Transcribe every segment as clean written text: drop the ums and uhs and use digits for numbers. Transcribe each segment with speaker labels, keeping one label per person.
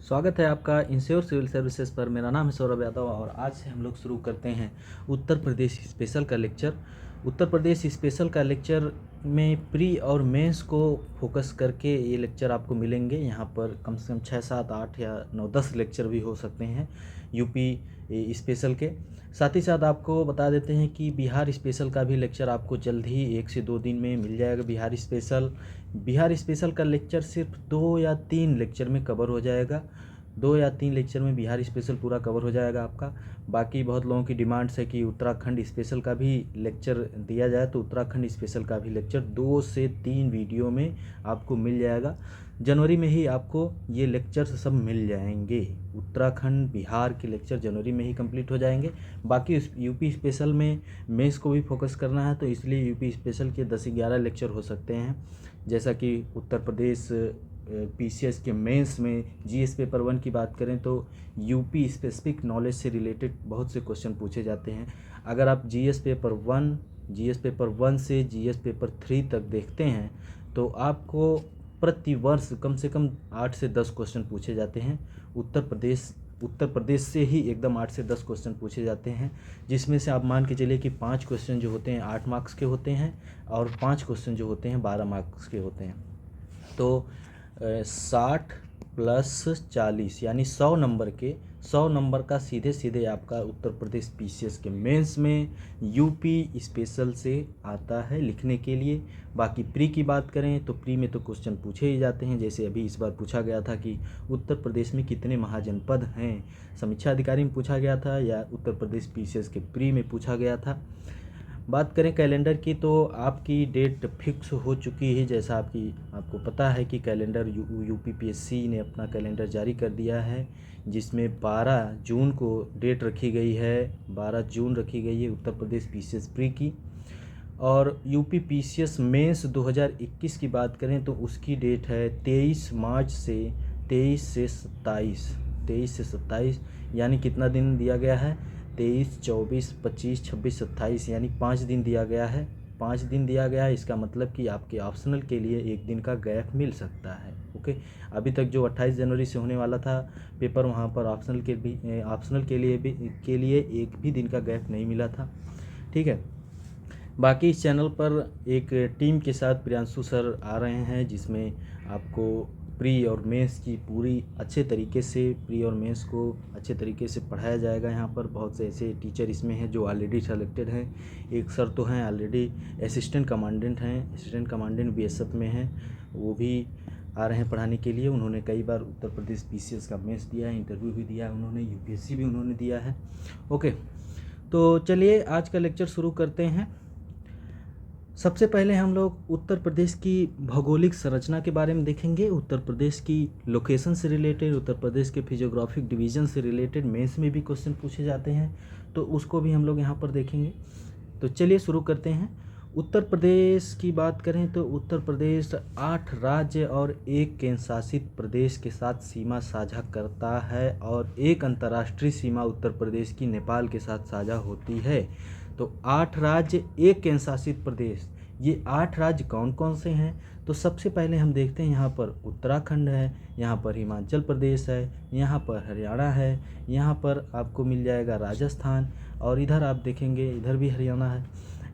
Speaker 1: स्वागत है आपका इंश्योर सिविल सर्विसेज पर। मेरा नाम है सौरभ यादव और आज से हम लोग शुरू करते हैं उत्तर प्रदेश स्पेशल का लेक्चर। उत्तर प्रदेश स्पेशल का लेक्चर में प्री और मेंस को फोकस करके ये लेक्चर आपको मिलेंगे। यहाँ पर कम से कम 6, 7, 8 या 9, 10 लेक्चर भी हो सकते हैं यूपी स्पेशल के। साथ ही साथ आपको बता देते हैं कि बिहार स्पेशल का भी लेक्चर आपको जल्द ही 1 से 2 दिन में मिल जाएगा। बिहार स्पेशल का लेक्चर सिर्फ 2 या 3 लेक्चर में कवर हो जाएगा। 2 या 3 लेक्चर में बिहार स्पेशल पूरा कवर हो जाएगा आपका। बाकी बहुत लोगों की डिमांड्स है कि उत्तराखंड स्पेशल का भी लेक्चर दिया जाए, तो उत्तराखंड स्पेशल का भी लेक्चर 2 से 3 वीडियो में आपको मिल जाएगा। जनवरी में ही आपको ये लेक्चर सब मिल जाएंगे। उत्तराखंड बिहार के लेक्चर जनवरी में ही कंप्लीट हो जाएंगे। बाकी यूपी स्पेशल में मेंस को भी फोकस करना है, तो इसलिए यूपी स्पेशल के 10-11 लेक्चर हो सकते हैं। जैसा कि उत्तर प्रदेश पीसीएस के मेंस में जीएस पेपर 1 की बात करें तो यूपी स्पेसिफिक नॉलेज से रिलेटेड बहुत से क्वेश्चन पूछे जाते हैं। अगर आप जीएस पेपर 1 से जीएस पेपर 3 तक देखते हैं तो आपको प्रति वर्ष कम से कम 8 से 10 क्वेश्चन पूछे जाते हैं। उत्तर प्रदेश से ही एकदम 8 से 10 क्वेश्चन पूछे जाते हैं, जिसमें से आप मान के चलिए कि 5 क्वेश्चन जो होते हैं 8 मार्क्स के होते हैं और 5 क्वेश्चन जो होते हैं 12 मार्क्स के होते हैं। तो 60 + 40 यानी 100 नंबर का सीधे सीधे आपका उत्तर प्रदेश पीसीएस के मेंस में यूपी स्पेशल से आता है लिखने के लिए। बाकी प्री की बात करें तो प्री में तो क्वेश्चन पूछे ही जाते हैं। जैसे अभी इस बार पूछा गया था कि उत्तर प्रदेश में कितने महाजनपद हैं, समीक्षा अधिकारी में पूछा गया था या उत्तर प्रदेश पीसीएस के प्री में पूछा गया था। बात करें कैलेंडर की तो आपकी डेट फिक्स हो चुकी है। जैसा आपको पता है कि कैलेंडर यूपीपीएससी ने अपना कैलेंडर जारी कर दिया है, जिसमें 12 जून को डेट रखी गई है। 12 जून रखी गई है उत्तर प्रदेश पीसीएस प्री की। और यूपी पीसीएस मेंस 2021 की बात करें तो उसकी डेट है 23 मार्च से 23 से 27 यानी कितना दिन दिया गया है? 23, 24, 25, 26, 27 यानी 5 दिन दिया गया है। 5 दिन दिया गया है, इसका मतलब कि आपके ऑप्शनल के लिए 1 दिन का गैप मिल सकता है। ओके, अभी तक जो 28 जनवरी से होने वाला था पेपर, वहाँ पर ऑप्शनल के लिए 1 भी दिन का गैप नहीं मिला था। ठीक है। बाकी इस चैनल पर एक टीम के साथ प्रियांशु सर आ रहे हैं, जिसमें आपको प्री और मेंस की पूरी प्री और मेंस को अच्छे तरीके से पढ़ाया जाएगा। यहाँ पर बहुत से ऐसे टीचर इसमें हैं जो ऑलरेडी सेलेक्टेड हैं। एक सर तो हैं ऑलरेडी असिस्टेंट कमांडेंट बीएसएफ में हैं, वो भी आ रहे हैं पढ़ाने के लिए। उन्होंने कई बार उत्तर प्रदेश पीसीएस का मेंस दिया है, इंटरव्यू भी दिया है उन्होंने, यूपीएससी भी उन्होंने दिया है। ओके, तो चलिए आज का लेक्चर शुरू करते हैं। सबसे पहले हम लोग उत्तर प्रदेश की भौगोलिक संरचना के बारे में देखेंगे। उत्तर प्रदेश की लोकेशन से रिलेटेड, उत्तर प्रदेश के फिजियोग्राफिक डिवीज़न से रिलेटेड मेंस में भी क्वेश्चन पूछे जाते हैं, तो उसको भी हम लोग यहाँ पर देखेंगे। तो चलिए शुरू करते हैं। उत्तर प्रदेश की बात करें तो उत्तर प्रदेश 8 राज्य और 1 केंद्र शासित प्रदेश के साथ सीमा साझा करता है और एक अंतर्राष्ट्रीय सीमा उत्तर प्रदेश की नेपाल के साथ साझा होती है। तो 8 राज्य, 1 केंद्र शासित प्रदेश, ये 8 राज्य कौन कौन से हैं? तो सबसे पहले हम देखते हैं, यहाँ पर उत्तराखंड है, यहाँ पर हिमाचल प्रदेश है, यहाँ पर हरियाणा है, यहाँ पर आपको मिल जाएगा राजस्थान, और इधर आप देखेंगे इधर भी हरियाणा है,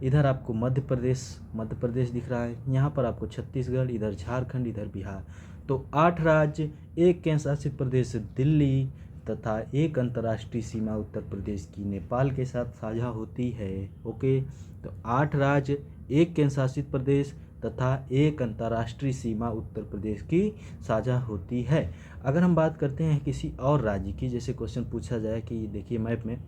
Speaker 1: इधर आपको मध्य प्रदेश दिख रहा है, यहाँ पर आपको छत्तीसगढ़, इधर झारखंड, इधर बिहार। तो 8 राज्य, 1 केंद्र शासित प्रदेश दिल्ली तथा एक अंतर्राष्ट्रीय सीमा उत्तर प्रदेश की नेपाल के साथ साझा होती है। ओके, तो 8 राज्य, 1 केंद्र शासित प्रदेश तथा एक अंतर्राष्ट्रीय सीमा उत्तर प्रदेश की साझा होती है। अगर हम बात करते हैं किसी और राज्य की, जैसे क्वेश्चन पूछा जाए कि देखिए मैप में,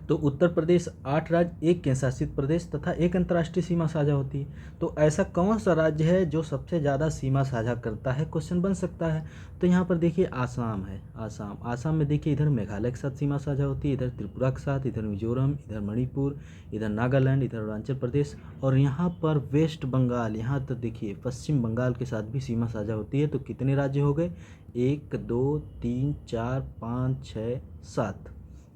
Speaker 1: तो उत्तर प्रदेश 8 राज्य, 1 केंद्र शासित प्रदेश तथा एक अंतर्राष्ट्रीय सीमा साझा होती है। तो ऐसा कौन सा राज्य है जो सबसे ज़्यादा सीमा साझा करता है, क्वेश्चन बन सकता है। तो यहाँ पर देखिए आसाम है। आसाम में देखिए इधर मेघालय के साथ सीमा साझा होती है, इधर त्रिपुरा के साथ, इधर मिजोरम, इधर मणिपुर, इधर नागालैंड, इधर अरुणाचल प्रदेश, और यहाँ पर वेस्ट बंगाल, यहाँ तक देखिए पश्चिम बंगाल के साथ भी सीमा साझा होती है। तो कितने राज्य हो गए? 1, 2, 3, 4, 5, 6, 7।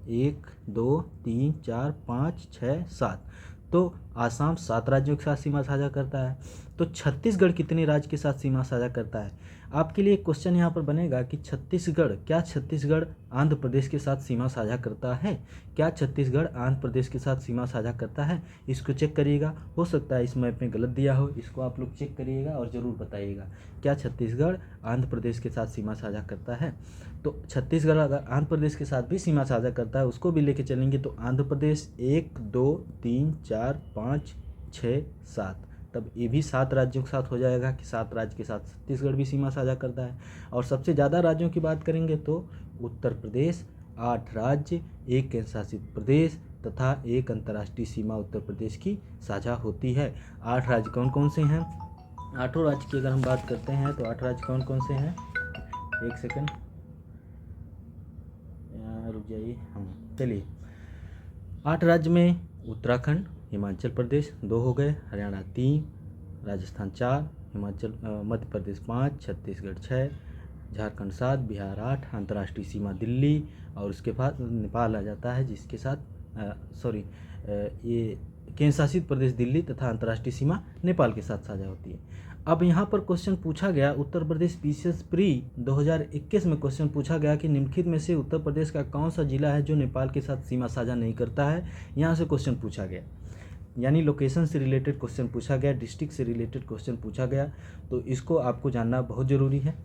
Speaker 1: 1, 2, 3, 4, 5, 6, 7। तो आसाम 7 राज्यों के साथ सीमा साझा करता है। तो छत्तीसगढ़ कितने राज्य के साथ सीमा साझा करता है? आपके लिए एक क्वेश्चन यहाँ पर बनेगा कि छत्तीसगढ़, क्या छत्तीसगढ़ आंध्र प्रदेश के साथ सीमा साझा करता है? क्या छत्तीसगढ़ आंध्र प्रदेश के साथ सीमा साझा करता है? इसको चेक करिएगा, हो सकता है इस मैप में गलत दिया हो, इसको आप लोग चेक करिएगा और ज़रूर बताइएगा। क्या छत्तीसगढ़ आंध्र प्रदेश के साथ सीमा साझा करता है? तो छत्तीसगढ़ अगर आंध्र प्रदेश के साथ भी सीमा साझा करता है, उसको भी लेके चलेंगे तो आंध्र प्रदेश 1 2 3 4 5 6 7, तब ये भी 7 राज्यों के साथ हो जाएगा कि 7 राज्य के साथ छत्तीसगढ़ भी सीमा साझा करता है। और सबसे ज़्यादा राज्यों की बात करेंगे तो उत्तर प्रदेश 8 राज्य, 1 केंद्र शासित प्रदेश तथा 1 अंतर्राष्ट्रीय सीमा उत्तर प्रदेश की साझा होती है। 8 राज्य कौन कौन से हैं? 8 राज्य की अगर हम बात करते हैं तो 8 राज्य कौन कौन से हैं? एक सेकंड रुक जाइए, चलिए। 8 राज्य में उत्तराखंड, हिमाचल प्रदेश 2 हो गए, हरियाणा 3, राजस्थान 4, मध्य प्रदेश 5, छत्तीसगढ़ 6, झारखंड 7, बिहार 8, अंतर्राष्ट्रीय सीमा दिल्ली और उसके बाद नेपाल आ जाता है जिसके साथ ये केंद्र शासित प्रदेश दिल्ली तथा अंतर्राष्ट्रीय सीमा नेपाल के साथ साझा होती है। अब यहाँ पर क्वेश्चन पूछा गया, उत्तर प्रदेश पीसीएस प्री 2021 में क्वेश्चन पूछा गया कि निम्नलिखित में से उत्तर प्रदेश का कौन सा जिला है जो नेपाल के साथ सीमा साझा नहीं करता है? यहाँ से क्वेश्चन पूछा गया, यानी लोकेशन से रिलेटेड क्वेश्चन पूछा गया, डिस्ट्रिक्ट से रिलेटेड क्वेश्चन पूछा गया, तो इसको आपको जानना बहुत ज़रूरी है।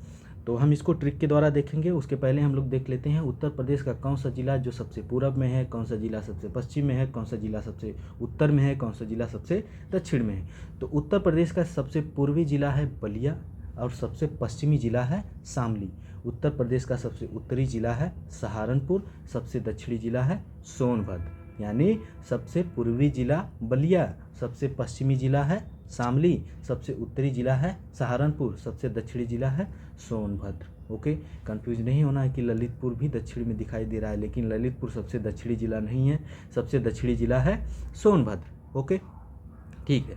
Speaker 1: तो हम इसको ट्रिक के द्वारा देखेंगे। उसके पहले हम लोग देख लेते हैं उत्तर प्रदेश का कौन सा जिला जो सबसे पूरब में है, कौन सा जिला सबसे पश्चिम में है, कौन सा जिला सबसे उत्तर में है, कौन सा जिला सबसे दक्षिण में है। तो उत्तर प्रदेश का सबसे पूर्वी जिला है बलिया और सबसे पश्चिमी जिला है शामली। उत्तर प्रदेश का सबसे उत्तरी जिला है सहारनपुर, सबसे दक्षिणी जिला है सोनभद्र। यानी सबसे पूर्वी जिला बलिया, सबसे पश्चिमी जिला है शामली, सबसे उत्तरी जिला है सहारनपुर, सबसे दक्षिणी जिला है सोनभद्र। ओके, कंफ्यूज नहीं होना है कि ललितपुर भी दक्षिण में दिखाई दे रहा है, लेकिन ललितपुर सबसे दक्षिणी जिला नहीं है, सबसे दक्षिणी जिला है सोनभद्र। ओके, ठीक है।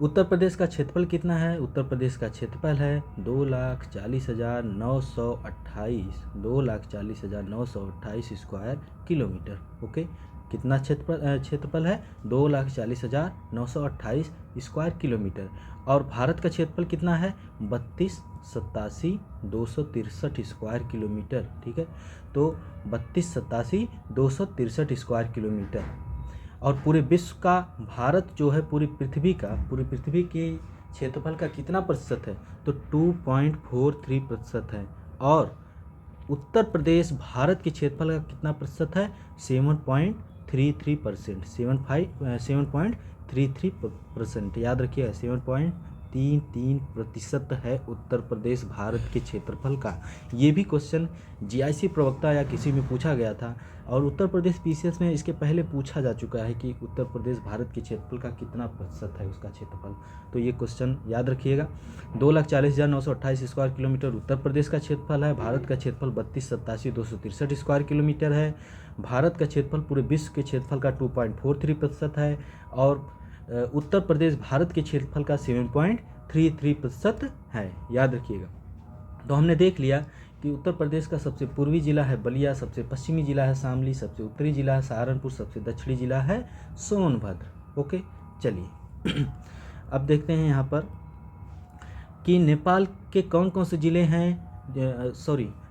Speaker 1: उत्तर प्रदेश का क्षेत्रफल कितना है? उत्तर प्रदेश का क्षेत्रफल है 2,40,928 2,40,928 स्क्वायर किलोमीटर। ओके, कितना क्षेत्रफल है? 2,40,928 स्क्वायर किलोमीटर। और भारत का क्षेत्रफल कितना है? 32,87,263 स्क्वायर किलोमीटर। ठीक है, तो 32,87,263 स्क्वायर किलोमीटर। और पूरे विश्व का, भारत जो है पूरी पृथ्वी के क्षेत्रफल का कितना प्रतिशत है? तो 2.43% है। और उत्तर प्रदेश भारत के क्षेत्रफल का कितना प्रतिशत है? 7.33%, 7.33%। याद रखिएगा, 7.33% है उत्तर प्रदेश भारत के क्षेत्रफल का। ये भी क्वेश्चन जीआईसी प्रवक्ता या किसी में पूछा गया था, और उत्तर प्रदेश पीसीएस में इसके पहले पूछा जा चुका है कि उत्तर प्रदेश भारत के क्षेत्रफल का कितना प्रतिशत है उसका क्षेत्रफल। तो ये क्वेश्चन याद रखिएगा। 2,40,928 स्क्वायर किलोमीटर उत्तर प्रदेश का क्षेत्रफल है। भारत का क्षेत्रफल 32,87,263 स्क्वायर किलोमीटर है। भारत का क्षेत्रफल पूरे विश्व के क्षेत्रफल का 2.43% है। और उत्तर प्रदेश भारत के क्षेत्रफल का 7.33% है। याद रखिएगा। तो हमने देख लिया कि उत्तर प्रदेश का सबसे पूर्वी जिला है बलिया, सबसे पश्चिमी जिला है शामली, सबसे उत्तरी जिला है सहारनपुर, सबसे दक्षिणी जिला है सोनभद्र। ओके, चलिए अब देखते हैं यहाँ पर कि नेपाल के कौन कौन से ज़िले हैं,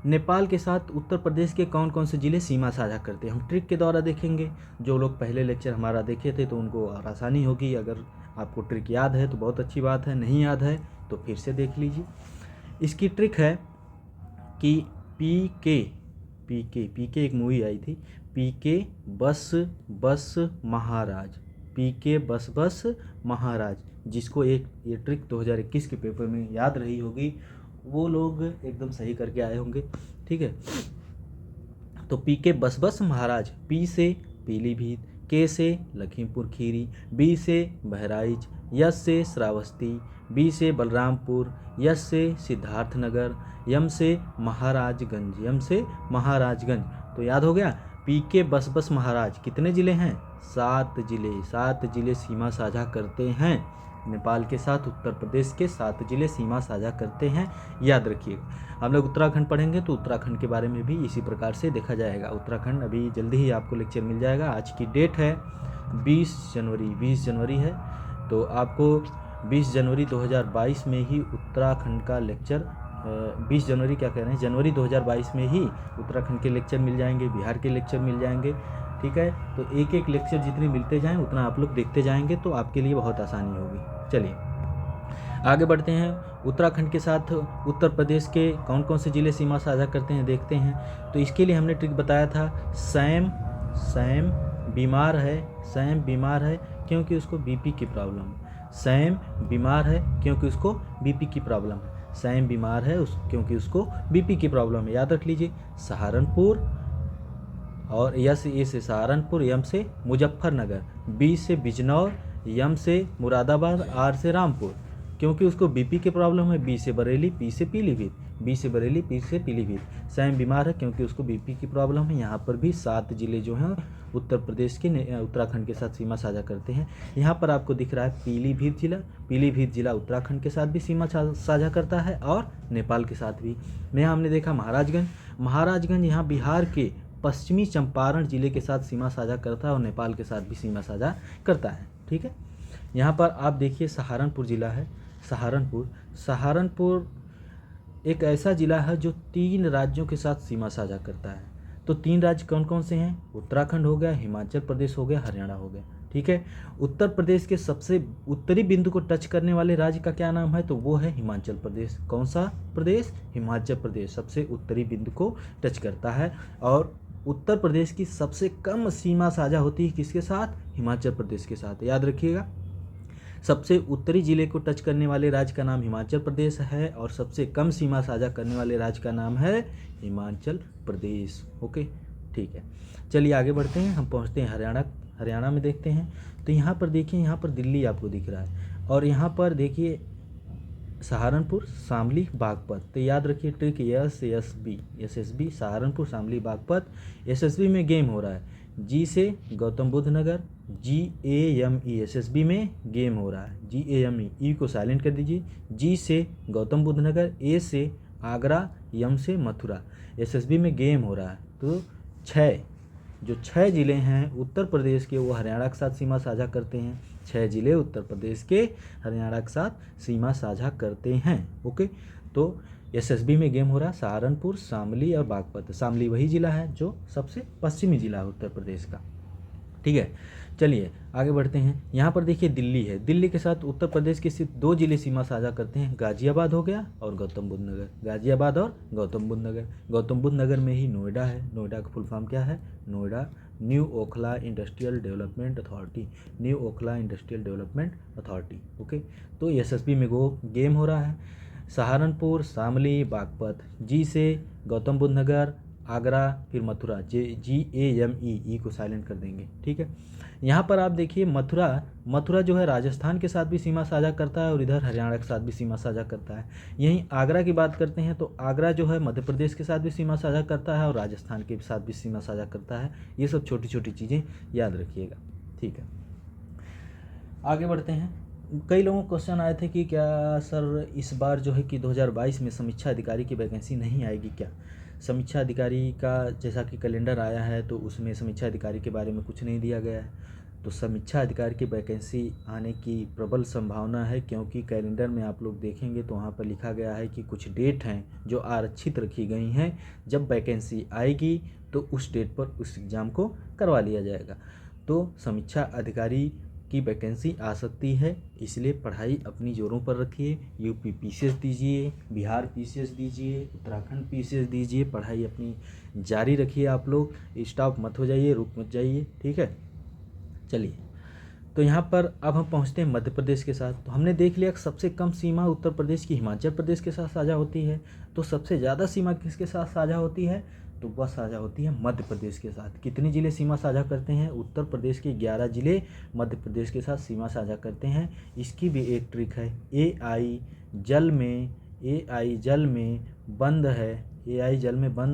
Speaker 1: नेपाल के साथ उत्तर प्रदेश के कौन कौन से ज़िले सीमा साझा करते हैं। हम ट्रिक के द्वारा देखेंगे। जो लोग पहले लेक्चर हमारा देखे थे तो उनको और आसानी होगी। अगर आपको ट्रिक याद है तो बहुत अच्छी बात है, नहीं याद है तो फिर से देख लीजिए। इसकी ट्रिक है कि पीके एक मूवी आई थी, पीके बस महाराज, जिसको ये ट्रिक 2021 के पेपर में याद रही होगी, वो लोग एकदम सही करके आए होंगे। ठीक है, तो पीके बस महाराज, पी से पीलीभीत, के से लखीमपुर खीरी, बी से बहराइच, यस से श्रावस्ती, बी से बलरामपुर, यस से सिद्धार्थनगर, यम से महाराजगंज। तो याद हो गया, पीके बस महाराज कितने ज़िले हैं? 7 जिले सीमा साझा करते हैं नेपाल के साथ। उत्तर प्रदेश के 7 जिले सीमा साझा करते हैं, याद रखिएगा। हम लोग उत्तराखंड पढ़ेंगे तो उत्तराखंड के बारे में भी इसी प्रकार से देखा जाएगा। उत्तराखंड अभी जल्दी ही आपको लेक्चर मिल जाएगा। आज की डेट है 20 जनवरी है, तो आपको 20 जनवरी 2022 में ही उत्तराखंड का लेक्चर 20 जनवरी क्या कह रहे हैं, जनवरी 2022 में ही उत्तराखंड के लेक्चर मिल जाएंगे, बिहार के लेक्चर मिल जाएंगे। ठीक है, तो एक एक लेक्चर जितने मिलते जाएँ उतना आप लोग देखते जाएंगे तो आपके लिए बहुत आसानी होगी। चलिए आगे बढ़ते हैं। उत्तराखंड के साथ उत्तर प्रदेश के कौन कौन से ज़िले सीमा साझा करते हैं देखते हैं। तो इसके लिए हमने ट्रिक बताया था, सैम बीमार है क्योंकि उसको बीपी की प्रॉब्लम है। सैम बीमार है क्योंकि उसको बीपी की प्रॉब्लम है। सैम बीमार है क्योंकि उसको बीपी की प्रॉब्लम है। याद रख लीजिए, सहारनपुर और यस ए से सहारनपुर, यम से मुजफ्फरनगर, बी से बिजनौर, यम से मुरादाबाद, आर से रामपुर क्योंकि उसको बीपी की प्रॉब्लम है। बी से बरेली, पी से पीलीभीत, बी से बरेली, पी से पीलीभीत। सैम बीमार है क्योंकि उसको बीपी की प्रॉब्लम है। यहाँ पर भी 7 ज़िले जो हैं उत्तर प्रदेश के उत्तराखंड के साथ सीमा साझा करते हैं। यहाँ पर आपको दिख रहा है पीलीभीत जिला उत्तराखंड के साथ भी सीमा साझा करता है और नेपाल के साथ भी। यहाँ हमने देखा महाराजगंज यहाँ बिहार के पश्चिमी चंपारण जिले के साथ सीमा साझा करता है और नेपाल के साथ भी सीमा साझा करता है। ठीक है, यहाँ पर आप देखिए सहारनपुर जिला है। सहारनपुर एक ऐसा जिला है जो 3 राज्यों के साथ सीमा साझा करता है। तो 3 राज्य कौन कौन से हैं? उत्तराखंड हो गया, हिमाचल प्रदेश हो गया, हरियाणा हो गया। ठीक है, उत्तर प्रदेश के सबसे उत्तरी बिंदु को टच करने वाले राज्य का क्या नाम है? तो वो है हिमाचल प्रदेश। कौन सा प्रदेश? हिमाचल प्रदेश सबसे उत्तरी बिंदु को टच करता है। और उत्तर प्रदेश की सबसे कम सीमा साझा होती है किसके साथ? हिमाचल प्रदेश के साथ। याद रखिएगा, सबसे उत्तरी जिले को टच करने वाले राज्य का नाम हिमाचल प्रदेश है और सबसे कम सीमा साझा करने वाले राज्य का नाम है हिमाचल प्रदेश। ओके, ठीक है, चलिए आगे बढ़ते हैं। हम पहुंचते हैं हरियाणा में देखते हैं। तो यहाँ पर देखिए, यहाँ पर दिल्ली आपको दिख रहा है और यहाँ पर देखिए सहारनपुर, शामली, बागपत। तो याद रखिए trick, SSB Saharanpur, Shamli, Baghpat. SSB में गेम हो रहा है। जी से गौतम बुद्ध नगर, GAME SSB में गेम हो रहा है। GAME, ई को साइलेंट कर दीजिए। जी से गौतम बुद्ध नगर, ए से आगरा, यम से मथुरा। SSB में गेम हो रहा है। तो 6 ज़िले हैं उत्तर प्रदेश के, वो हरियाणा के साथ सीमा साझा करते हैं। 6 ज़िले उत्तर प्रदेश के हरियाणा के साथ सीमा साझा करते हैं। ओके, तो SSB में गेम हो रहा है सहारनपुर, शामली और बागपत। शामली वही ज़िला है जो सबसे पश्चिमी ज़िला है उत्तर प्रदेश का। ठीक है, चलिए आगे बढ़ते हैं। यहाँ पर देखिए दिल्ली है। दिल्ली के साथ उत्तर प्रदेश के सिर्फ 2 ज़िले सीमा साझा करते हैं, गाजियाबाद हो गया और गौतम बुद्ध नगर। गाजियाबाद और गौतम बुद्ध नगर। गौतम बुद्ध नगर में ही नोएडा है। नोएडा का फुल फॉर्म क्या है? Noida new Okhla industrial development authority. New Okhla industrial development authority. Okay, तो SSB में गेम हो रहा है। सहारनपुर, शामली, बागपत। जी से गौतम बुद्ध नगर, आगरा, फिर मथुरा। GAME, ई को साइलेंट कर देंगे। ठीक है, यहाँ पर आप देखिए मथुरा जो है राजस्थान के साथ भी सीमा साझा करता है और इधर हरियाणा के साथ भी सीमा साझा करता है। यहीं आगरा की बात करते हैं तो आगरा जो है मध्य प्रदेश के साथ भी सीमा साझा करता है और राजस्थान के साथ भी सीमा साझा करता है। ये सब छोटी छोटी चीज़ें याद रखिएगा। ठीक है, आगे बढ़ते हैं। कई लोगों को क्वेश्चन आए थे कि क्या सर इस बार जो है कि 2022 में समीक्षा अधिकारी की वैकेंसी नहीं आएगी क्या? समीक्षा अधिकारी का जैसा कि कैलेंडर आया है तो उसमें समीक्षा अधिकारी के बारे में कुछ नहीं दिया गया है। तो समीक्षा अधिकारी की वैकेंसी आने की प्रबल संभावना है, क्योंकि कैलेंडर में आप लोग देखेंगे तो वहाँ पर लिखा गया है कि कुछ डेट हैं जो आरक्षित रखी गई हैं। जब वैकेंसी आएगी तो उस डेट पर उस एग्ज़ाम को करवा लिया जाएगा। तो समीक्षा अधिकारी की वैकेंसी आ सकती है, इसलिए पढ़ाई अपनी जोरों पर रखिए। यूपी PCS दीजिए, बिहार PCS दीजिए, उत्तराखंड PCS दीजिए। पढ़ाई अपनी जारी रखिए। आप लोग स्टॉप मत हो जाइए, रुक मत जाइए। ठीक है, चलिए तो यहाँ पर अब हम पहुँचते हैं मध्य प्रदेश के साथ। तो हमने देख लिया कि सबसे कम सीमा उत्तर प्रदेश की हिमाचल प्रदेश के साथ साझा होती है। तो सबसे ज़्यादा सीमा किसके साथ साझा होती है? तो वह साझा होती है मध्य प्रदेश के साथ। कितने ज़िले सीमा साझा करते हैं? उत्तर प्रदेश के 11 ज़िले मध्य प्रदेश के साथ सीमा साझा करते हैं। इसकी भी एक ट्रिक है, AI जल में बंद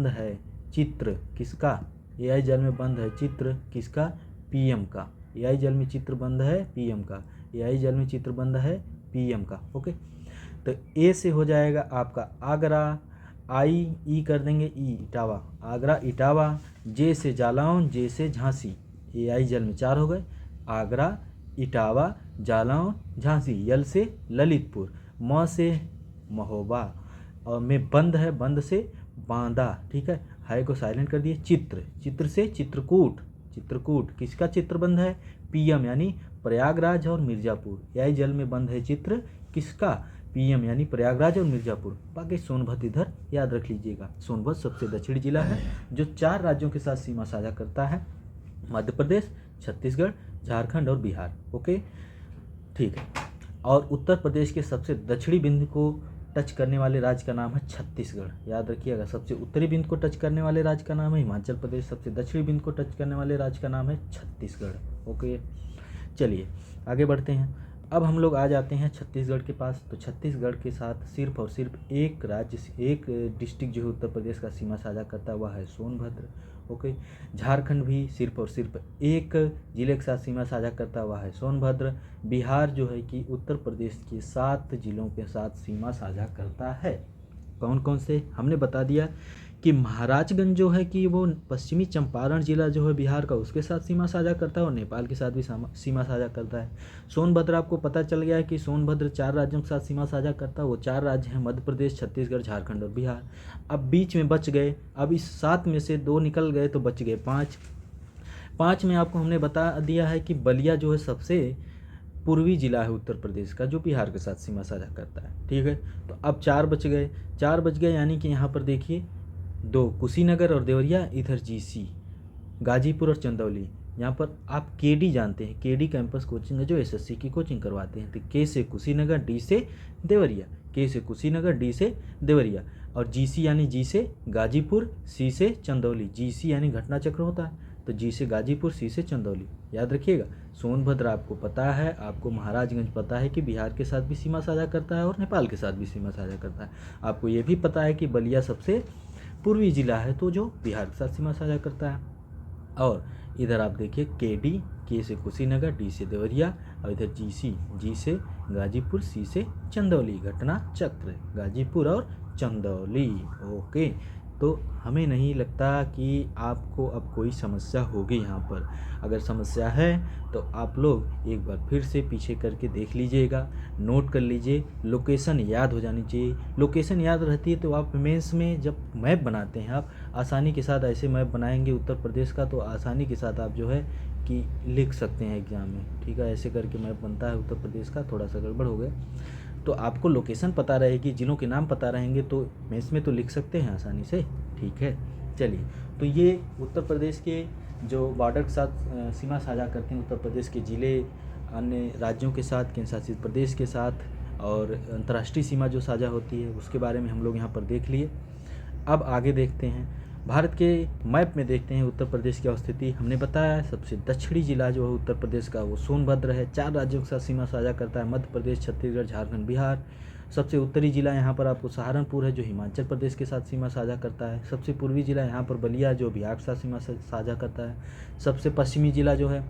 Speaker 1: है चित्र किसका? AI जल में बंद है चित्र किसका? PM का। AI जल में चित्र बंद है PM का। AI जल में चित्र बंद है PM का। ओके, तो A से हो जाएगा आपका आगरा, I कर देंगे इटावा, आगरा इटावा। J से जालौन, J से झांसी। AI जल में 4 हो गए, आगरा, इटावा, जालौन, झांसी। यल से ललितपुर, म से महोबा, और में बंद है, बंद से बांदा, ठीक है को साइलेंट कर दिए। चित्र, चित्र से चित्रकूट, चित्रकूट किसका चित्र बंद है, पीएम यानी प्रयागराज और मिर्ज़ापुर, यही जल में बंद है चित्र किसका, पीएम यानी प्रयागराज और मिर्ज़ापुर। बाकी सोनभद्र इधर याद रख लीजिएगा। सोनभद्र सबसे दक्षिणी जिला है जो 4 राज्यों के साथ सीमा साझा करता है, मध्य प्रदेश, छत्तीसगढ़, झारखंड और बिहार। ओके, ठीक है। और उत्तर प्रदेश के सबसे दक्षिणी बिंदु को टच करने वाले राज्य का नाम है छत्तीसगढ़, याद रखिएगा। सबसे उत्तरी बिंदु को टच करने वाले राज्य का नाम है हिमाचल प्रदेश, सबसे दक्षिणी बिंदु को टच करने वाले राज्य का नाम है छत्तीसगढ़। ओके, चलिए आगे बढ़ते हैं। अब हम लोग आ जाते हैं छत्तीसगढ़ के पास। तो छत्तीसगढ़ के साथ सिर्फ और सिर्फ एक राज्य, एक डिस्ट्रिक्ट जो है उत्तर प्रदेश का सीमा साझा करता है, वह है सोनभद्र। ओके, झारखंड भी सिर्फ और सिर्फ एक जिले के साथ सीमा साझा करता है, वह है सोनभद्र। बिहार जो है कि उत्तर प्रदेश के 7 जिलों के साथ सीमा साझा करता है। कौन कौन से, हमने बता दिया कि महाराजगंज जो है कि वो पश्चिमी चंपारण जिला जो है बिहार का, उसके साथ सीमा साझा करता है और नेपाल के साथ भी सीमा साझा करता है। सोनभद्र आपको पता चल गया है कि सोनभद्र 4 राज्यों के साथ सीमा साझा करता है। वो 4 राज्य हैं मध्य प्रदेश, छत्तीसगढ़, झारखंड और बिहार। अब बीच में बच गए, अब इस 7 में से 2 निकल गए तो बच गए 5। 5 में आपको हमने बता दिया है कि बलिया जो है सबसे पूर्वी जिला है उत्तर प्रदेश का, जो बिहार के साथ सीमा साझा करता है, ठीक है। तो अब 4 बच गए, 4 बच गए, यानी कि यहाँ पर देखिए 2 कुशीनगर और देवरिया, इधर जीसी, गाजीपुर और चंदौली। यहाँ पर आप केडी जानते हैं, केडी कैंपस कोचिंग है जो एसएससी की कोचिंग करवाते हैं। तो के से कुशीनगर, डी से देवरिया, के से कुशीनगर, डी से देवरिया, और जीसी यानी जी से गाजीपुर, सी से चंदौली। जीसी यानी घटना चक्र होता है, तो जी से गाजीपुर, सी से चंदौली, याद रखिएगा। सोनभद्र आपको पता है, आपको महाराजगंज पता है कि बिहार के साथ भी सीमा साझा करता है और नेपाल के साथ भी सीमा साझा करता है। आपको ये भी पता है कि बलिया सबसे पूर्वी जिला है तो जो बिहार के साथ सीमा साझा करता है। और इधर आप देखिए केडी, के से कुशीनगर, डी से देवरिया, और इधर जीसी, जी से गाजीपुर, सी से चंदौली, घटना चक्र गाजीपुर और चंदौली। ओके, तो हमें नहीं लगता कि आपको अब कोई समस्या होगी यहाँ पर। अगर समस्या है तो आप लोग एक बार फिर से पीछे करके देख लीजिएगा, नोट कर लीजिए, लोकेशन याद हो जानी चाहिए। लोकेशन याद रहती है तो आप मेंस में जब मैप बनाते हैं, आप आसानी के साथ ऐसे मैप बनाएंगे उत्तर प्रदेश का, तो आसानी के साथ आप जो है कि लिख सकते हैं एग्ज़ाम में, ठीक है। ऐसे करके मैप बनता है उत्तर प्रदेश का, थोड़ा सा गड़बड़ हो गया। तो आपको लोकेशन पता रहेगी, जिलों के नाम पता रहेंगे तो मेंस में तो लिख सकते हैं आसानी से, ठीक है। चलिए, तो ये उत्तर प्रदेश के जो बॉर्डर के साथ सीमा साझा करते हैं, उत्तर प्रदेश के ज़िले अन्य राज्यों के साथ, केंद्र शासित प्रदेश के साथ, और अंतर्राष्ट्रीय सीमा जो साझा होती है उसके बारे में हम लोग यहाँ पर देख लिए। अब आगे देखते हैं, भारत के मैप में देखते हैं उत्तर प्रदेश की स्थिति। हमने बताया सबसे दक्षिणी जिला जो है उत्तर प्रदेश का वो सोनभद्र है, 4 राज्यों के साथ सीमा साझा करता है, मध्य प्रदेश, छत्तीसगढ़, झारखंड, बिहार। सबसे उत्तरी जिला यहाँ पर आपको सहारनपुर है जो हिमाचल प्रदेश के साथ सीमा साझा करता है। सबसे पूर्वी जिला यहाँ पर बलिया जो बिहार के साथ सीमा साझा करता है। सबसे पश्चिमी जिला जो है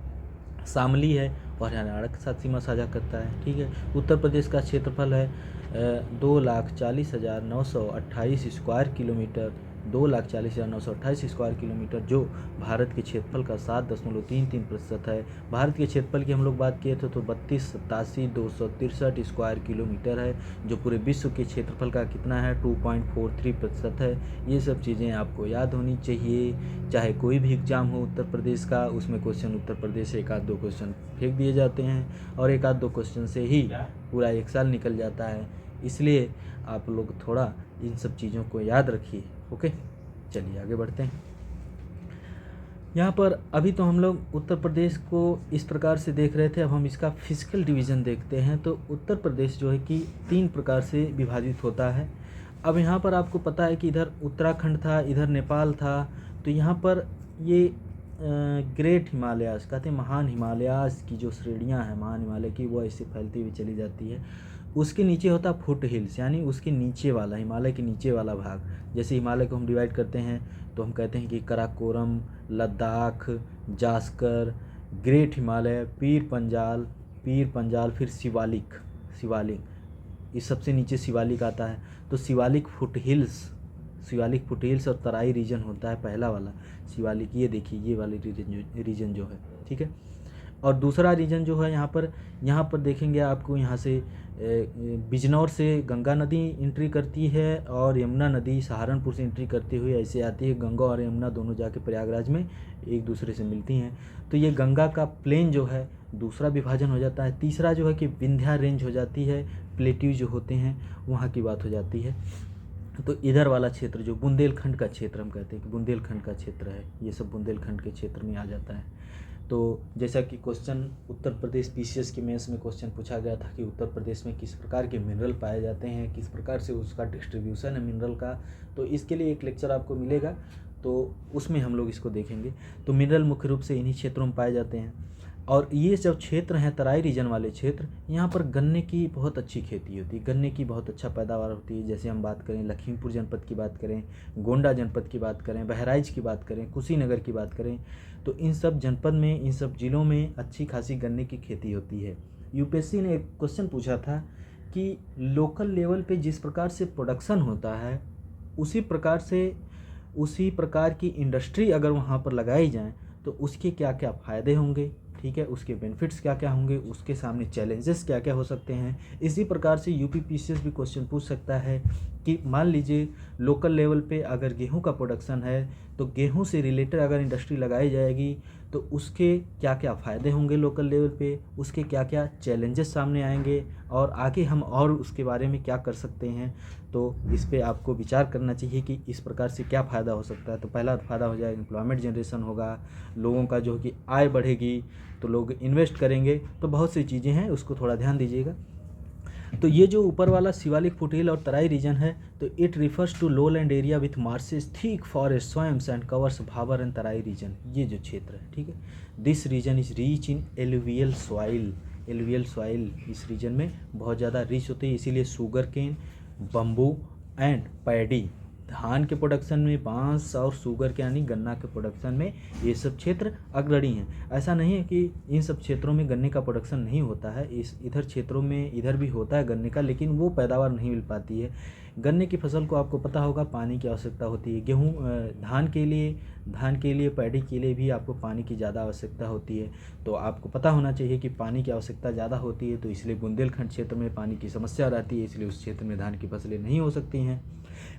Speaker 1: शामली है और हरियाणा के साथ सीमा साझा करता है, ठीक है। उत्तर प्रदेश का क्षेत्रफल है 2,40,928 स्क्वायर किलोमीटर, 2,40,928 स्क्वायर किलोमीटर, जो भारत के क्षेत्रफल का 7.33% है। भारत के क्षेत्रफल की हम लोग बात किए थे तो 32,87,263 स्क्वायर किलोमीटर है, जो पूरे विश्व के क्षेत्रफल का कितना है 2.43% है। ये सब चीज़ें आपको याद होनी चाहिए, चाहे कोई भी एग्ज़ाम हो उत्तर प्रदेश का, उसमें क्वेश्चन उत्तर प्रदेश से 1-2 क्वेश्चन फेंक दिए जाते हैं और 1-2 क्वेश्चन से ही पूरा 1 साल निकल जाता है। इसलिए आप लोग थोड़ा इन सब चीज़ों को याद रखिए। ओके, चलिए आगे बढ़ते हैं। यहाँ पर अभी तो हम लोग उत्तर प्रदेश को इस प्रकार से देख रहे थे, अब हम इसका फिजिकल डिवीज़न देखते हैं। तो उत्तर प्रदेश जो है कि 3 प्रकार से विभाजित होता है। अब यहाँ पर आपको पता है कि इधर उत्तराखंड था, इधर नेपाल था, तो यहाँ पर ये ग्रेट हिमालयाज़ कहते हैं, महान हिमालयाज़ की जो श्रेणियाँ हैं महान हिमालय की, वो ऐसे फैलती हुई चली जाती है। उसके नीचे होता है फुट हिल्स, यानी उसके नीचे वाला, हिमालय के नीचे वाला भाग। जैसे हिमालय को हम डिवाइड करते हैं तो हम कहते हैं कि कराकोरम, लद्दाख, जास्कर, ग्रेट हिमालय, पीर पंजाल, फिर शिवालिक, इस सबसे नीचे शिवालिक आता है। तो शिवालिक फुट हिल्स और तराई रीजन होता है पहला वाला शिवालिक। ये देखिए ये वाली रीजन जो है, ठीक है। और दूसरा रीजन जो है यहाँ पर देखेंगे आपको यहाँ से बिजनौर से गंगा नदी एंट्री करती है और यमुना नदी सहारनपुर से एंट्री करती हुई ऐसे आती है। गंगा और यमुना दोनों जाके प्रयागराज में एक दूसरे से मिलती हैं। तो ये गंगा का प्लेन जो है दूसरा विभाजन हो जाता है। तीसरा जो है कि विंध्या रेंज हो जाती है, प्लेट्यू जो होते हैं वहाँ की बात हो जाती है। तो इधर वाला क्षेत्र जो बुंदेलखंड का क्षेत्र हम कहते हैं कि बुंदेलखंड का क्षेत्र है, ये सब बुंदेलखंड के क्षेत्र में आ जाता है। तो जैसा कि क्वेश्चन उत्तर प्रदेश पीसीएस के मेंस में क्वेश्चन पूछा गया था कि उत्तर प्रदेश में किस प्रकार के मिनरल पाए जाते हैं, किस प्रकार से उसका डिस्ट्रीब्यूशन है मिनरल का, तो इसके लिए एक लेक्चर आपको मिलेगा, तो उसमें हम लोग इसको देखेंगे। तो मिनरल मुख्य रूप से इन्हीं क्षेत्रों में पाए जाते हैं। और ये जब क्षेत्र हैं तराई रीजन वाले क्षेत्र, यहाँ पर गन्ने की बहुत अच्छी खेती होती है, गन्ने की बहुत अच्छा पैदावार होती है। जैसे हम बात करें लखीमपुर जनपद की बात करें, गोंडा जनपद की बात करें, बहराइच की बात करें, कुशीनगर की बात करें, तो इन सब जनपद में, इन सब ज़िलों में अच्छी खासी गन्ने की खेती होती है। यूपीएससी ने एक क्वेश्चन पूछा था कि लोकल लेवल पे जिस प्रकार से प्रोडक्शन होता है उसी प्रकार की इंडस्ट्री अगर वहाँ पर लगाई जाए तो उसके क्या क्या फ़ायदे होंगे, ठीक है, उसके बेनिफिट्स क्या क्या होंगे, उसके सामने चैलेंजेस क्या क्या हो सकते हैं। इसी प्रकार से यूपी पीसीएस भी क्वेश्चन पूछ सकता है कि मान लीजिए लोकल लेवल पे अगर गेहूं का प्रोडक्शन है तो गेहूं से रिलेटेड अगर इंडस्ट्री लगाई जाएगी तो उसके क्या क्या फ़ायदे होंगे लोकल लेवल पे, उसके क्या क्या चैलेंजेस सामने आएंगे और आगे हम और उसके बारे में क्या कर सकते हैं। तो इस पे आपको विचार करना चाहिए कि इस प्रकार से क्या फ़ायदा हो सकता है। तो पहला फ़ायदा हो जाएगा एम्प्लॉयमेंट जनरेशन होगा, लोगों का जो कि आय बढ़ेगी, तो लोग इन्वेस्ट करेंगे, तो बहुत सी चीज़ें हैं, उसको थोड़ा ध्यान दीजिएगा। तो ये जो ऊपर वाला शिवालिक फुटहिल और तराई रीजन है, तो it refers to lowland area with marshes, thick forest, swamps and covers Bhabar and Terai region, ये जो क्षेत्र है, ठीक है। This region is rich in alluvial soil, alluvial soil इस रीजन में बहुत ज़्यादा रिच होती है, इसीलिए sugarcane, bamboo and paddy, धान के प्रोडक्शन में, बांस और शुगर के यानी गन्ना के प्रोडक्शन में ये सब क्षेत्र अग्रणी हैं। ऐसा नहीं है कि इन सब क्षेत्रों में गन्ने का प्रोडक्शन नहीं होता है, इधर क्षेत्रों में इधर भी होता है गन्ने का, लेकिन वो पैदावार नहीं मिल पाती है। गन्ने की फसल को आपको पता होगा पानी की आवश्यकता होती है। गेहूँ धान के लिए पैडी के लिए भी आपको पानी की ज़्यादा आवश्यकता होती है। तो आपको पता होना चाहिए कि पानी की आवश्यकता ज़्यादा होती है, तो इसलिए बुंदेलखंड क्षेत्र में पानी की समस्या रहती है, इसलिए उस क्षेत्र में धान की फसलें नहीं हो सकती हैं।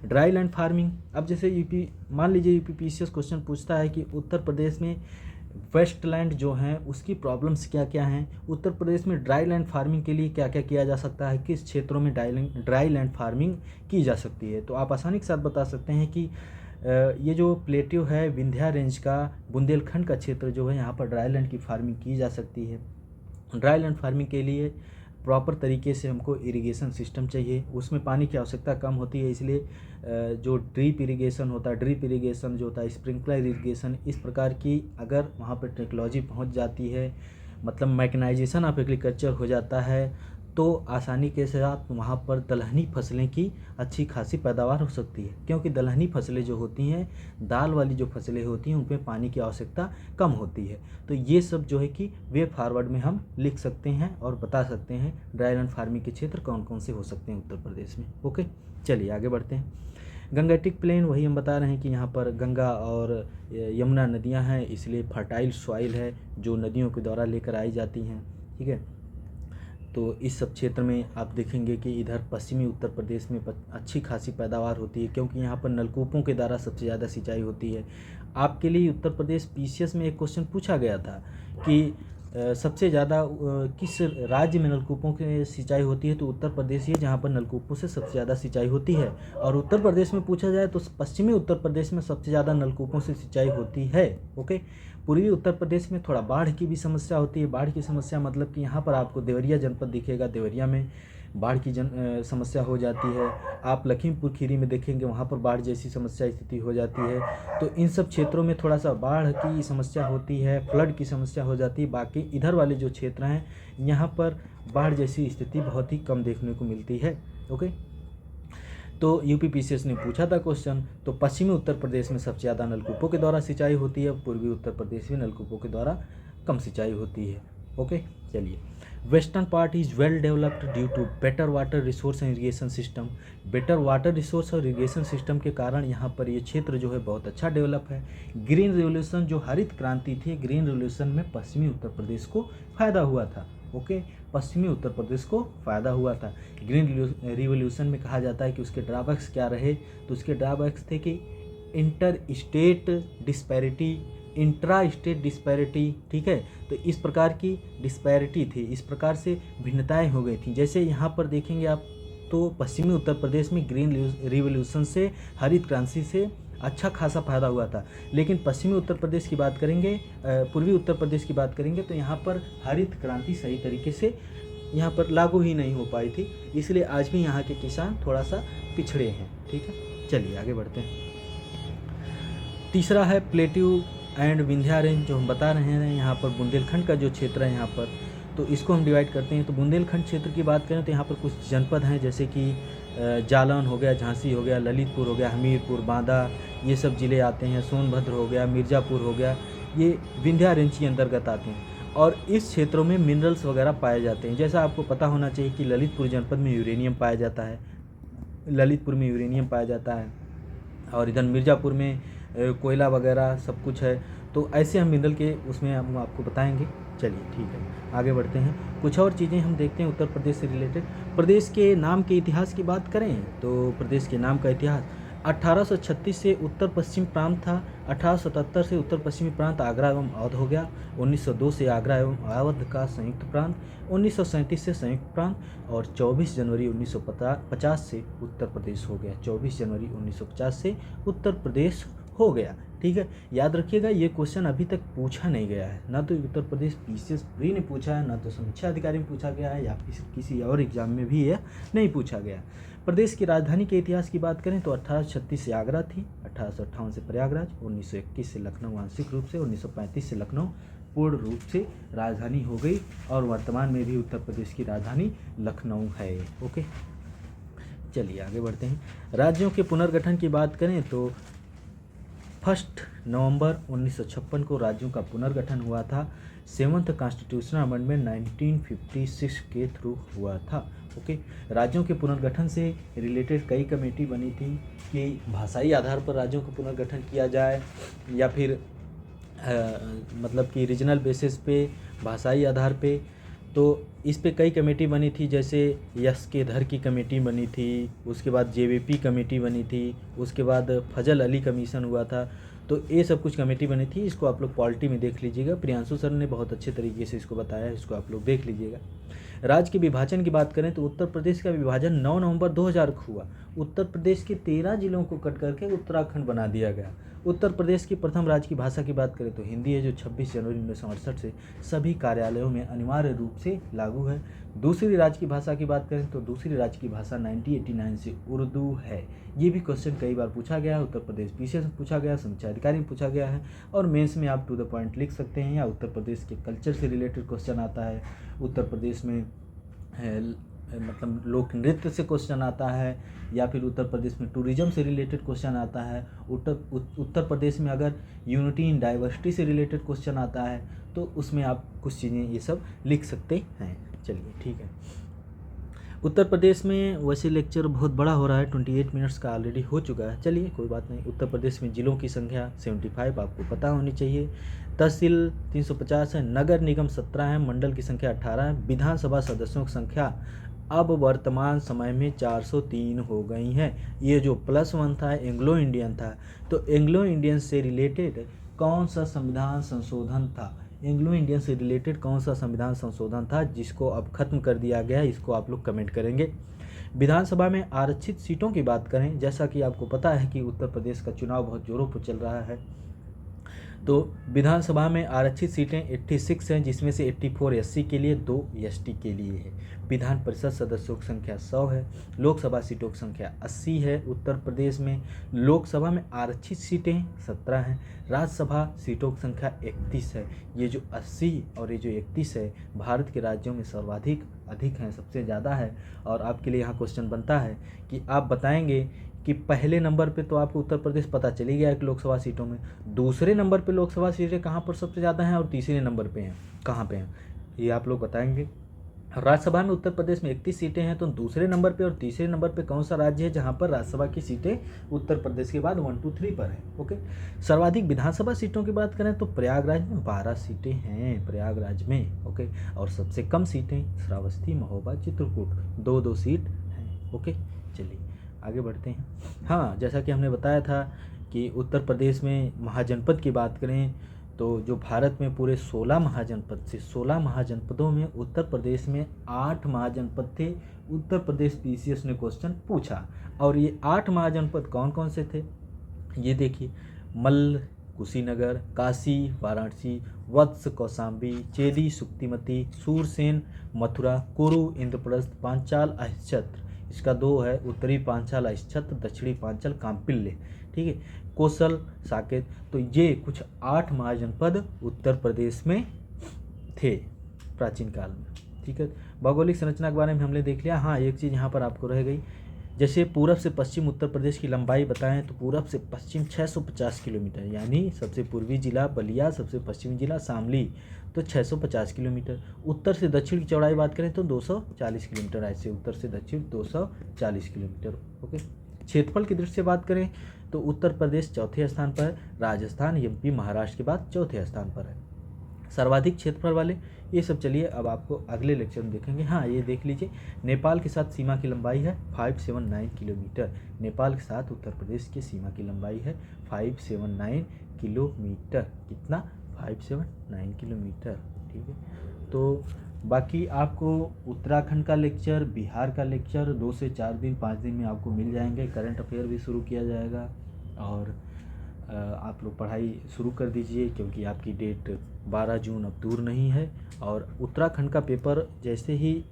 Speaker 1: ड्राई लैंड फार्मिंग, अब जैसे मान लीजिए यूपी पीसीएस क्वेश्चन पूछता है कि उत्तर प्रदेश में वेस्ट लैंड जो हैं उसकी प्रॉब्लम्स क्या क्या हैं, उत्तर प्रदेश में ड्राई लैंड फार्मिंग के लिए क्या क्या किया जा सकता है, किस क्षेत्रों में ड्राई लैंड फार्मिंग की जा सकती है। तो आप आसानी के साथ बता सकते हैं कि ये जो प्लेट्यू है विंध्या रेंज का, बुंदेलखंड का क्षेत्र जो है, यहाँ पर ड्राई लैंड की फार्मिंग की जा सकती है। ड्राई लैंड फार्मिंग के लिए प्रॉपर तरीके से हमको इरिगेशन सिस्टम चाहिए, उसमें पानी की आवश्यकता कम होती है, इसलिए जो ड्रिप इरिगेशन होता है, स्प्रिंकलर इरिगेशन, इस प्रकार की अगर वहाँ पर टेक्नोलॉजी पहुँच जाती है, मतलब मैकेनाइजेशन ऑफ एग्रीकल्चर हो जाता है, तो आसानी के साथ वहाँ पर दलहनी फसलें की अच्छी खासी पैदावार हो सकती है। क्योंकि दलहनी फसलें जो होती हैं, दाल वाली जो फसलें होती हैं, उनमें पानी की आवश्यकता कम होती है। तो ये सब जो है कि वे फॉरवर्ड में हम लिख सकते हैं और बता सकते हैं ड्राई लैंड फार्मिंग के क्षेत्र कौन कौन से हो सकते हैं उत्तर प्रदेश में। ओके, चलिए आगे बढ़ते हैं। गंगेटिक प्लेन, वही हम बता रहे हैं कि यहाँ पर गंगा और यमुना नदियाँ हैं, इसलिए फर्टाइल सॉइल है जो नदियों के द्वारा लेकर आई जाती हैं, ठीक है। तो इस सब क्षेत्र में आप देखेंगे कि इधर पश्चिमी उत्तर प्रदेश में अच्छी खासी पैदावार होती है, क्योंकि यहाँ पर नलकूपों के द्वारा सबसे ज़्यादा सिंचाई होती है। आपके लिए उत्तर प्रदेश पीसीएस में एक क्वेश्चन पूछा गया था कि सबसे ज़्यादा किस राज्य में नलकूपों की सिंचाई होती है, तो उत्तर प्रदेश ही है जहाँ पर नलकूपों से सबसे ज़्यादा सिंचाई होती है। और उत्तर प्रदेश में पूछा जाए तो पश्चिमी उत्तर प्रदेश में सबसे ज़्यादा नलकूपों से सिंचाई होती है। ओके, पूर्वी उत्तर प्रदेश में थोड़ा बाढ़ की भी समस्या होती है। बाढ़ की समस्या मतलब कि यहाँ पर आपको देवरिया जनपद दिखेगा, देवरिया में बाढ़ की समस्या हो जाती है। आप लखीमपुर खीरी में देखेंगे, वहाँ पर बाढ़ जैसी समस्या स्थिति हो जाती है। तो इन सब क्षेत्रों में थोड़ा सा बाढ़ की समस्या होती है, फ्लड की समस्या हो जाती है। बाकी इधर वाले जो क्षेत्र हैं, यहाँ पर बाढ़ जैसी स्थिति बहुत ही कम देखने को मिलती है। ओके, तो यूपी पीसीएस ने पूछा था क्वेश्चन, तो पश्चिमी उत्तर प्रदेश में सबसे ज़्यादा नलकूपों के द्वारा सिंचाई होती है, पूर्वी उत्तर प्रदेश में नलकूपों के द्वारा कम सिंचाई होती है। ओके, चलिए, western part is well developed due to better water resource and irrigation system. Better water resource और इरीगेशन सिस्टम के कारण यहाँ पर ये क्षेत्र जो है बहुत अच्छा डेवलप है। ग्रीन रिवोल्यूशन, जो हरित क्रांति थी, ग्रीन रिवोल्यूशन में पश्चिमी उत्तर प्रदेश को फ़ायदा हुआ था। ओके, पश्चिमी उत्तर प्रदेश को फ़ायदा हुआ था। ग्रीन रिवोल्यूशन में कहा जाता है कि उसके ड्रॉबैक्स क्या रहे, तो उसके ड्रॉबैक्स थे कि inter state disparity, intra state disparity, ठीक है, तो इस प्रकार की डिस्पैरिटी थी, इस प्रकार से भिन्नताएं हो गई थी। जैसे यहाँ पर देखेंगे आप तो पश्चिमी उत्तर प्रदेश में ग्रीन रिवोल्यूशन से, हरित क्रांति से अच्छा खासा फायदा हुआ था, लेकिन पश्चिमी उत्तर प्रदेश की बात करेंगे, पूर्वी उत्तर प्रदेश की बात करेंगे तो यहाँ पर हरित क्रांति सही तरीके से यहाँ पर लागू ही नहीं हो पाई थी, इसलिए आज भी यहाँ के किसान थोड़ा सा पिछड़े हैं। ठीक है, चलिए आगे बढ़ते हैं। तीसरा है प्लेट्यू एंड विंध्या रेंज, जो हम बता रहे हैं यहाँ पर बुंदेलखंड का जो क्षेत्र है यहाँ पर, तो इसको हम डिवाइड करते हैं। तो बुंदेलखंड क्षेत्र की बात करें तो यहाँ पर कुछ जनपद हैं, जैसे कि जालौन हो गया, झांसी हो गया, ललितपुर हो गया, हमीरपुर, बांदा, ये सब ज़िले आते हैं। सोनभद्र हो गया, मिर्ज़ापुर हो गया, ये विंध्या रेंज के अंतर्गत आते हैं और इस क्षेत्रों में मिनरल्स वगैरह पाए जाते हैं। जैसा आपको पता होना चाहिए कि ललितपुर जनपद में यूरेनियम पाया जाता है, ललितपुर में यूरेनियम पाया जाता है, और इधर मिर्ज़ापुर में कोयला वगैरह सब कुछ है। तो ऐसे हम मिनरल के उसमें हम आपको बताएंगे। चलिए ठीक है, आगे बढ़ते हैं। कुछ और चीज़ें हम देखते हैं उत्तर प्रदेश से रिलेटेड। प्रदेश के नाम के इतिहास की बात करें तो प्रदेश के नाम का इतिहास 1836 से उत्तर पश्चिम प्रांत था, 1877 से उत्तर पश्चिमी प्रांत आगरा एवं अवध हो गया, 1902 से आगरा एवं अवध का संयुक्त प्रांत, 1937 से संयुक्त प्रांत, और 24 जनवरी 1950 से उत्तर प्रदेश हो गया। 24 जनवरी 1950 से उत्तर प्रदेश हो गया। ठीक है, याद रखिएगा ये क्वेश्चन अभी तक पूछा नहीं गया है, ना तो उत्तर प्रदेश पीसीएस प्री ने पूछा है, ना तो समीक्षा अधिकारी में पूछा गया है, या किसी और एग्जाम में भी यह नहीं पूछा गया। प्रदेश की राजधानी के इतिहास की बात करें तो 1836 से आगरा थी, 1858 से प्रयागराज, 1921 से लखनऊ आंशिक रूप से, 1935 से लखनऊ पूर्ण रूप से राजधानी हो गई, और वर्तमान में भी उत्तर प्रदेश की राजधानी लखनऊ है। ओके, चलिए आगे बढ़ते हैं। राज्यों के पुनर्गठन की बात करें तो 1 नवंबर 1956 को राज्यों का पुनर्गठन हुआ था। 7th कॉन्स्टिट्यूशनल अमेंडमेंट 1956 के थ्रू हुआ था। ओके, राज्यों के पुनर्गठन से रिलेटेड कई कमेटी बनी थी कि भाषाई आधार पर राज्यों का पुनर्गठन किया जाए, या फिर मतलब कि रीजनल बेसिस पे, भाषाई आधार पे। तो इस पे कई कमेटी बनी थी, जैसे यश के धर की कमेटी बनी थी, उसके बाद जेवीपी कमेटी बनी थी, उसके बाद फजल अली कमीशन हुआ था। तो ये सब कुछ कमेटी बनी थी, इसको आप लोग पॉलिटी में देख लीजिएगा, प्रियांशु सर ने बहुत अच्छे तरीके से इसको बताया है, इसको आप लोग देख लीजिएगा। राज्य के विभाजन की बात करें तो उत्तर प्रदेश का विभाजन 9 नवंबर 2000 को हुआ। उत्तर प्रदेश के 13 जिलों को कट करके उत्तराखंड बना दिया गया। उत्तर प्रदेश की प्रथम राज्य की भाषा की बात करें तो हिंदी है, जो 26 जनवरी 1968 से सभी कार्यालयों में अनिवार्य रूप से लागू है। दूसरी राज्य की भाषा की बात करें तो दूसरी राज्य की भाषा 1989 से उर्दू है। ये भी क्वेश्चन कई बार पूछा गया है, उत्तर प्रदेश पीसीएस में पूछा गया, समीक्षा अधिकारी में पूछा गया है, और मेंस में आप टू द पॉइंट लिख सकते हैं, या उत्तर प्रदेश के कल्चर से रिलेटेड क्वेश्चन आता है, उत्तर प्रदेश में मतलब लोक नृत्य से क्वेश्चन आता है, या फिर उत्तर प्रदेश में टूरिज्म से रिलेटेड क्वेश्चन आता है। उत्तर प्रदेश में अगर यूनिटी इन डाइवर्सिटी से रिलेटेड क्वेश्चन आता है तो उसमें आप कुछ चीज़ें ये सब लिख सकते हैं। चलिए ठीक है। उत्तर प्रदेश में वैसे लेक्चर बहुत बड़ा हो रहा है, 28 मिनट्स का ऑलरेडी हो चुका है। चलिए कोई बात नहीं। उत्तर प्रदेश में जिलों की संख्या 75 आपको पता होनी चाहिए। तहसील 350 है, नगर निगम 17 है, मंडल की संख्या 18 है। विधानसभा सदस्यों की संख्या अब वर्तमान समय में 403 हो गई हैं। ये जो +1 था एंग्लो इंडियन था, तो एंग्लो इंडियन से रिलेटेड कौन सा संविधान संशोधन था, एंग्लो इंडियन से रिलेटेड कौन सा संविधान संशोधन था जिसको अब खत्म कर दिया गया, इसको आप लोग कमेंट करेंगे। विधानसभा में आरक्षित सीटों की बात करें, जैसा कि आपको पता है कि उत्तर प्रदेश का चुनाव बहुत जोरों पर चल रहा है, तो विधानसभा में आरक्षित सीटें 86 हैं, जिसमें से 84 एससी के लिए, 2 एसटी के लिए है। विधान परिषद सदस्यों की संख्या 100 है। लोकसभा सीटों की संख्या 80 है। उत्तर प्रदेश में लोकसभा में आरक्षित सीटें 17 हैं। राज्यसभा सीटों की संख्या 31 है। ये जो 80 और ये जो 31 है भारत के राज्यों में सर्वाधिक अधिक हैं, सबसे ज़्यादा है। और आपके लिए यहाँ क्वेश्चन बनता है कि आप बताएंगे कि पहले नंबर पे तो आपको उत्तर प्रदेश पता चली गया है कि लोकसभा सीटों में, दूसरे नंबर पे लोकसभा सीटें कहाँ पर सबसे ज़्यादा हैं, और तीसरे नंबर पे हैं कहाँ पे हैं। ये आप लोग बताएंगे। राज्यसभा में उत्तर प्रदेश में 31 सीटें हैं, तो दूसरे नंबर पे और तीसरे नंबर पे कौन सा राज्य है जहां पर राज्यसभा की सीटें उत्तर प्रदेश के बाद 1 2 3 पर हैं। ओके। सर्वाधिक विधानसभा सीटों की बात करें तो प्रयागराज में 12 सीटें हैं, प्रयागराज में। ओके। और सबसे कम सीटें श्रावस्ती, महोबा, चित्रकूट, 2 सीट हैं। ओके। चलिए आगे बढ़ते हैं। हाँ, जैसा कि हमने बताया था कि उत्तर प्रदेश में महाजनपद की बात करें तो जो भारत में पूरे 16 महाजनपद से 16 महाजनपदों में उत्तर प्रदेश में 8 महाजनपद थे। उत्तर प्रदेश पीसीएस ने क्वेश्चन पूछा, और ये 8 महाजनपद कौन कौन से थे ये देखिए। मल्ल, कुशीनगर, काशी, वाराणसी, वत्स, कौशाम्बी, चेदी, सुक्तिमती, सूरसेन, मथुरा, कुरु, इंद्रप्रस्थ, पांचाल, अहिच्छत्र। इसका 2 है, उत्तरी पांचाल अहिच्छत्र, दक्षिणी पांचाल कांपिल्य। ठीक है, कौशल, साकेत। तो ये कुछ 8 महाजनपद उत्तर प्रदेश में थे प्राचीन काल में। ठीक है, भौगोलिक संरचना के बारे में हमने देख लिया। हाँ, एक चीज़ यहाँ पर आपको रह गई, जैसे पूरब से पश्चिम उत्तर प्रदेश की लंबाई बताएं तो पूरब से पश्चिम 650 किलोमीटर, यानी सबसे पूर्वी जिला बलिया, सबसे पश्चिमी जिला शामली, तो 650 किलोमीटर। उत्तर से दक्षिण की चौड़ाई बात करें तो 240 किलोमीटर, ऐसे उत्तर से दक्षिण 240 किलोमीटर। ओके। क्षेत्रफल की दृष्टि से बात करें तो उत्तर प्रदेश चौथे स्थान पर है, राजस्थान, एमपी, महाराष्ट्र के बाद चौथे स्थान पर है सर्वाधिक क्षेत्रफल वाले। ये सब चलिए अब आपको अगले लेक्चर में देखेंगे। हाँ, ये देख लीजिए, नेपाल के साथ सीमा की लंबाई है 579 किलोमीटर। नेपाल के साथ उत्तर प्रदेश की सीमा की लंबाई है 579 किलोमीटर। कितना? 579 किलोमीटर। ठीक है, तो बाकी आपको उत्तराखंड का लेक्चर, बिहार का लेक्चर 2 से 4 दिन 5 दिन में आपको मिल जाएंगे। करंट अफेयर भी शुरू किया जाएगा, और आप लोग पढ़ाई शुरू कर दीजिए, क्योंकि आपकी डेट 12 जून अब दूर नहीं है। और उत्तराखंड का पेपर जैसे ही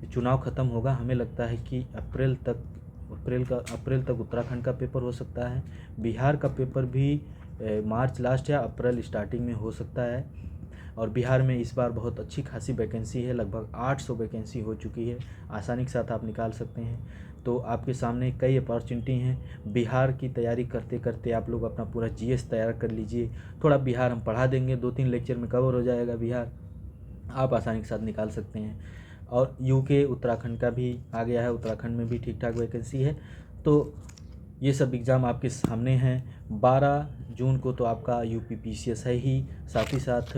Speaker 1: चुनाव ख़त्म होगा, हमें लगता है कि अप्रैल तक उत्तराखंड का पेपर हो सकता है। बिहार का पेपर भी मार्च लास्ट या अप्रैल स्टार्टिंग में हो सकता है। और बिहार में इस बार बहुत अच्छी खासी वैकेंसी है, लगभग 800 वैकेंसी हो चुकी है, आसानी के साथ आप निकाल सकते हैं। तो आपके सामने कई अपॉर्चुनिटी हैं। बिहार की तैयारी करते करते आप लोग अपना पूरा जीएस तैयार कर लीजिए। थोड़ा बिहार हम पढ़ा देंगे, 2-3 लेक्चर में कवर हो जाएगा बिहार, आप आसानी के साथ निकाल सकते हैं। और यूके उत्तराखंड का भी आ गया है, उत्तराखंड में भी ठीक ठाक वैकेंसी है। तो ये सब एग्ज़ाम आपके सामने हैं। 12 जून को तो आपका यूपी पीसीएस है ही, साथ ही साथ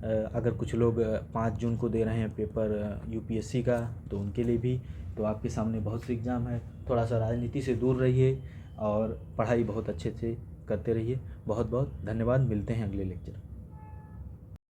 Speaker 1: अगर कुछ लोग 5 जून को दे रहे हैं पेपर यूपीएससी का, तो उनके लिए भी तो आपके सामने बहुत से एग्ज़ाम है। थोड़ा सा राजनीति से दूर रहिए और पढ़ाई बहुत अच्छे से करते रहिए। बहुत बहुत धन्यवाद, मिलते हैं अगले लेक्चर।